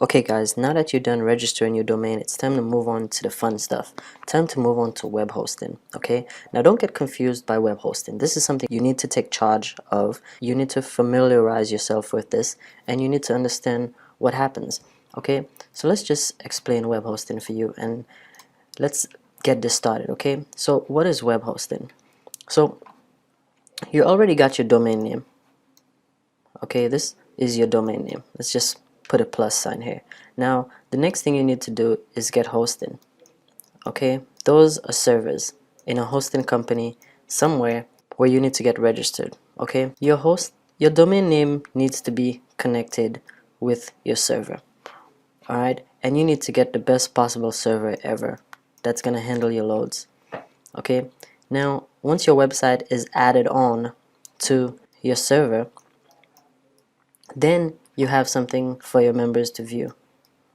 Okay guys, now that you're done registering your domain, it's time to move on to the fun stuff. Time to move on to web hosting. Okay, now don't get confused by web hosting. This is something you need to take charge of. You need to familiarize yourself with this, and you need to understand what happens. Okay, so let's just explain web hosting for you, and let's get this started. Okay, so what is web hosting? So you already got your domain name. Okay, this is your domain name. Let's just put a plus sign here. Now the next thing you need to do is get hosting. Okay, those are servers in a hosting company somewhere where you need to get registered. Okay, your domain name needs to be connected with your server. Alright, and you need to get the best possible server ever that's gonna handle your loads. Okay, now once your website is added on to your server, then you have something for your members to view.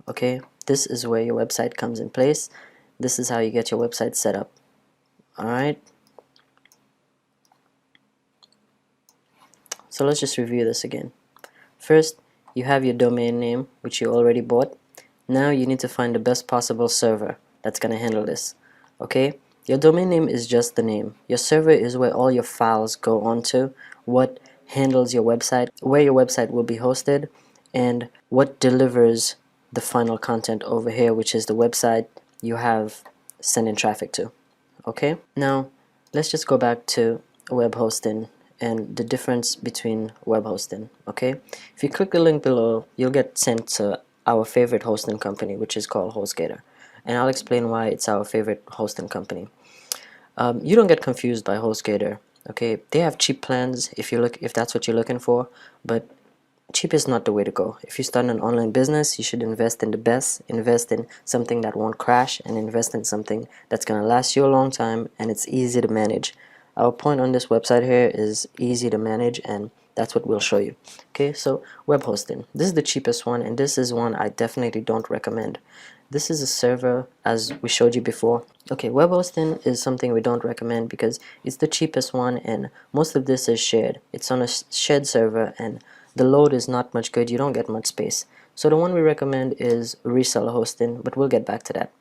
Okay, this is where your website comes in place. This is how you get your website set up. Alright, so let's just review this again. First, you have your domain name, which you already bought. Now you need to find the best possible server that's going to handle this. Okay, your domain name is just the name. Your server is where all your files go onto, what handles your website, where your website will be hosted, and what delivers the final content over here, which is the website you have sending traffic to. Okay, now let's just go back to web hosting and the difference between web hosting. Okay, if you click the link below, you'll get sent to our favorite hosting company, which is called HostGator, and I'll explain why it's our favorite hosting company. You don't get confused by HostGator. Okay, they have cheap plans if that's what you're looking for, but cheap is not the way to go. If you start an online business, you should invest in the best, invest in something that won't crash, and invest in something that's going to last you a long time and it's easy to manage. Our point on this website here is easy to manage, and that's what we'll show you. Okay, so web hosting. This is the cheapest one, and this is one I definitely don't recommend. This is a server, as we showed you before. Okay, web hosting is something we don't recommend because it's the cheapest one, and most of this is shared. It's on a shared server, and the load is not much good. You don't get much space. So the one we recommend is reseller hosting, but we'll get back to that.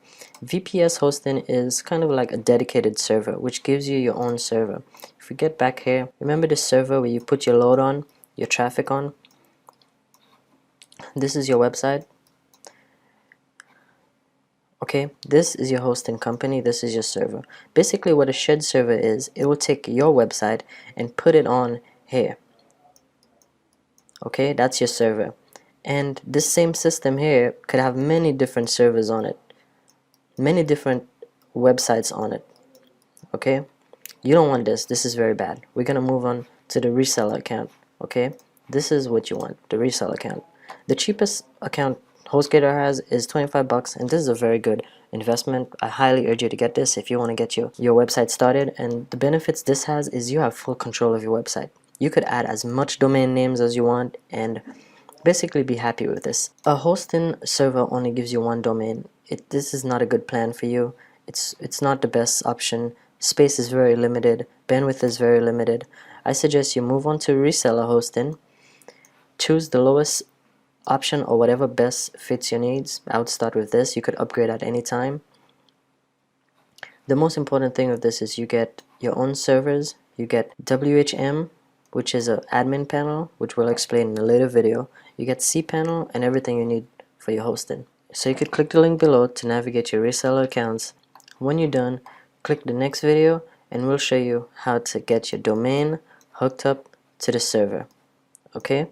VPS hosting is kind of like a dedicated server, which gives you your own server. If we get back here, remember the server where you put your load on, your traffic on? This is your website. Okay, this is your hosting company, this is your server. Basically what a shared server is, it will take your website and put it on here. Okay, that's your server. And this same system here could have many different servers on it, many different websites on it. Okay, you don't want this. This is very bad. We're gonna move on to the reseller account. Okay, this is what you want, the reseller account. The cheapest account HostGator has is 25 bucks, and this is a very good investment. I highly urge you to get this if you want to get your website started. And the benefits this has is you have full control of your website. You could add as much domain names as you want and basically be happy with this. A hosting server only gives you one domain. This is not a good plan for you. It's not the best option. Space is very limited, bandwidth is very limited. I suggest you move on to reseller hosting. Choose the lowest option or whatever best fits your needs. I would start with this. You could upgrade at any time. The most important thing of this is you get your own servers. You get WHM, which is an admin panel, which we'll explain in a later video. You get cPanel and everything you need for your hosting. So you could click the link below to navigate your reseller accounts. When you're done, click the next video and we'll show you how to get your domain hooked up to the server. Okay?